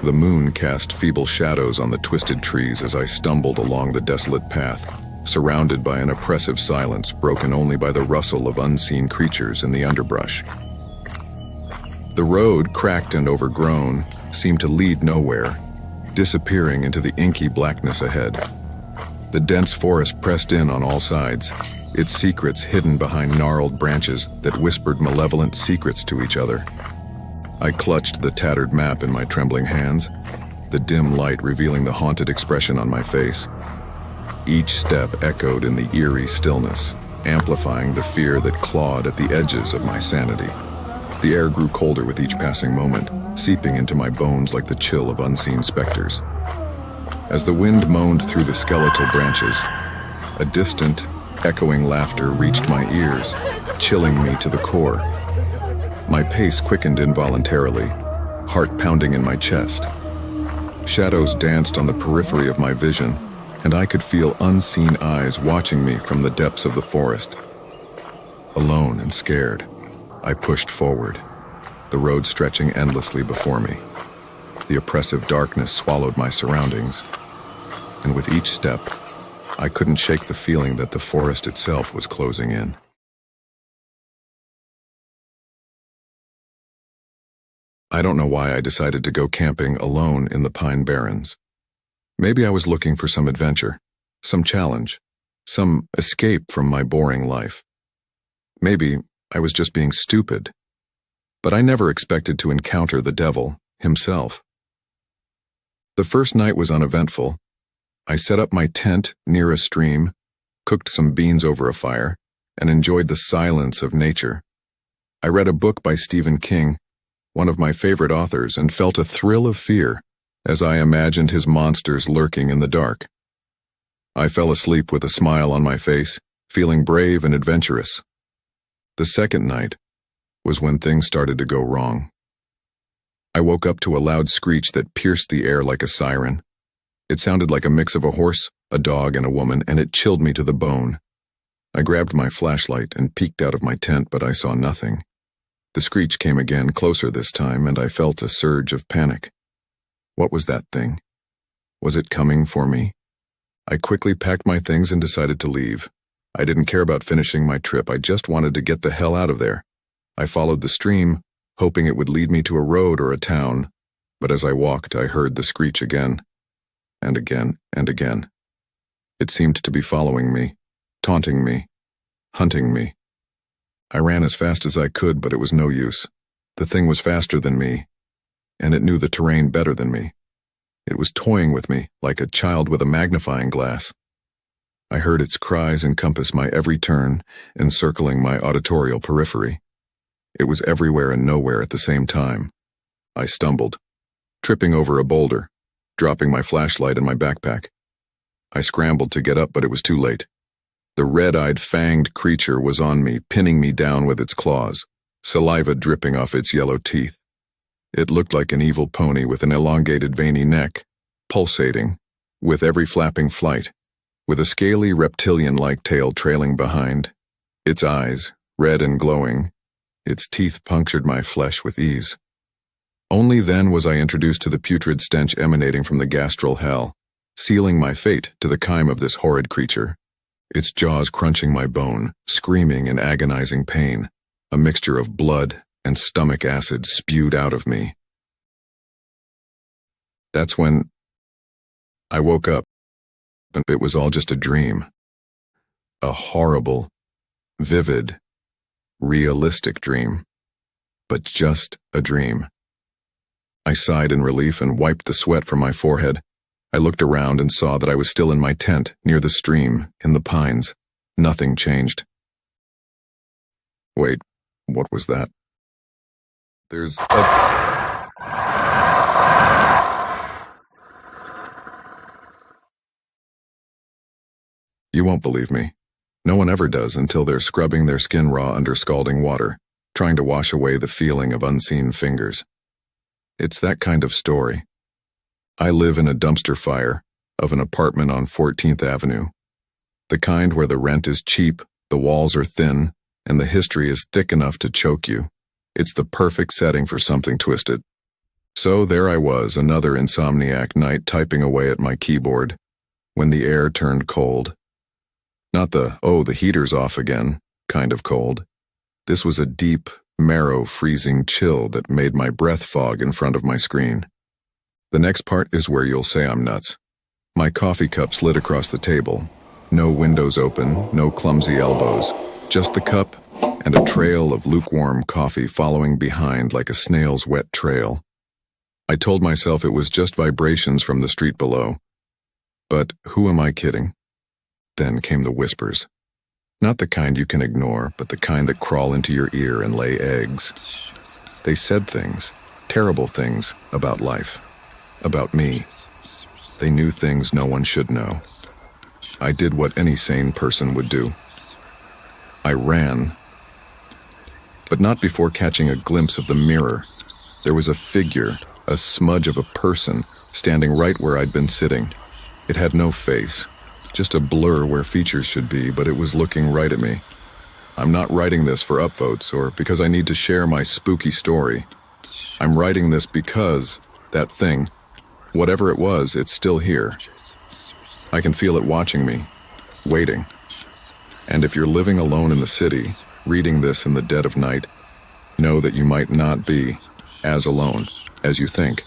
The moon cast feeble shadows on the twisted trees as I stumbled along the desolate path, surrounded by an oppressive silence broken only by the rustle of unseen creatures in the underbrush. The road, cracked and overgrown, seemed to lead nowhere, disappearing into the inky blackness ahead. The dense forest pressed in on all sides, its secrets hidden behind gnarled branches that whispered malevolent secrets to each other. I clutched the tattered map in my trembling hands, the dim light revealing the haunted expression on my face. Each step echoed in the eerie stillness, amplifying the fear that clawed at the edges of my sanity. The air grew colder with each passing moment, seeping into my bones like the chill of unseen specters. As the wind moaned through the skeletal branches, a distant, echoing laughter reached my ears, chilling me to the core. My pace quickened involuntarily, heart pounding in my chest. Shadows danced on the periphery of my vision, and I could feel unseen eyes watching me from the depths of the forest. Alone and scared, I pushed forward, the road stretching endlessly before me. The oppressive darkness swallowed my surroundings, and with each step, I couldn't shake the feeling that the forest itself was closing in. I don't know why I decided to go camping alone in the Pine Barrens. Maybe I was looking for some adventure, some challenge, some escape from my boring life. Maybe I was just being stupid, but I never expected to encounter the devil himself. The first night was uneventful. I set up my tent near a stream, cooked some beans over a fire, and enjoyed the silence of nature. I read a book by Stephen King, one of my favorite authors, and felt a thrill of fear as I imagined his monsters lurking in the dark. I fell asleep with a smile on my face, feeling brave and adventurous. The second night was when things started to go wrong. I woke up to a loud screech that pierced the air like a siren. It sounded like a mix of a horse, a dog, and a woman, and it chilled me to the bone. I grabbed my flashlight and peeked out of my tent, but I saw nothing. The screech came again, closer this time, and I felt a surge of panic. What was that thing? Was it coming for me? I quickly packed my things and decided to leave. I didn't care about finishing my trip, I just wanted to get the hell out of there. I followed the stream, hoping it would lead me to a road or a town, but as I walked, I heard the screech again, and again, and again. It seemed to be following me, taunting me, hunting me. I ran as fast as I could, but it was no use. The thing was faster than me, and it knew the terrain better than me. It was toying with me, like a child with a magnifying glass. I heard its cries encompass my every turn, encircling my auditorial periphery. It was everywhere and nowhere at the same time. I stumbled, tripping over a boulder, dropping my flashlight and my backpack. I scrambled to get up, but it was too late. The red-eyed, fanged creature was on me, pinning me down with its claws, saliva dripping off its yellow teeth. It looked like an evil pony with an elongated, veiny neck, pulsating, with every flapping flight, with a scaly, reptilian-like tail trailing behind. Its eyes, red and glowing, its teeth punctured my flesh with ease. Only then was I introduced to the putrid stench emanating from the gastral hell, sealing my fate to the chyme of this horrid creature. Its jaws crunching my bone, screaming in agonizing pain, a mixture of blood and stomach acid spewed out of me. That's when I woke up, and it was all just a dream. A horrible, vivid, realistic dream, but just a dream. I sighed in relief and wiped the sweat from my forehead. I looked around and saw that I was still in my tent, near the stream, in the pines. Nothing changed. Wait, what was that? There's a... You won't believe me. No one ever does until they're scrubbing their skin raw under scalding water, trying to wash away the feeling of unseen fingers. It's that kind of story. I live in a dumpster fire of an apartment on 14th Avenue. The kind where the rent is cheap, the walls are thin, and the history is thick enough to choke you. It's the perfect setting for something twisted. So there I was, another insomniac night typing away at my keyboard, when the air turned cold. Not the, oh, the heater's off again, kind of cold. This was a deep, marrow-freezing chill that made my breath fog in front of my screen. The next part is where you'll say I'm nuts. My coffee cup slid across the table. No windows open, no clumsy elbows, just the cup and a trail of lukewarm coffee following behind like a snail's wet trail. I told myself it was just vibrations from the street below. But who am I kidding? Then came the whispers. Not the kind you can ignore, but the kind that crawl into your ear and lay eggs. They said things, terrible things, about life, about me. They knew things no one should know. I did what any sane person would do. I ran, but not before catching a glimpse of the mirror. There was a figure, a smudge of a person, standing right where I'd been sitting. It had no face, just a blur where features should be, but it was looking right at me. I'm not writing this for upvotes or because I need to share my spooky story. I'm writing this because that thing, whatever it was, it's still here. I can feel it watching me, waiting. And if you're living alone in the city, reading this in the dead of night, know that you might not be as alone as you think.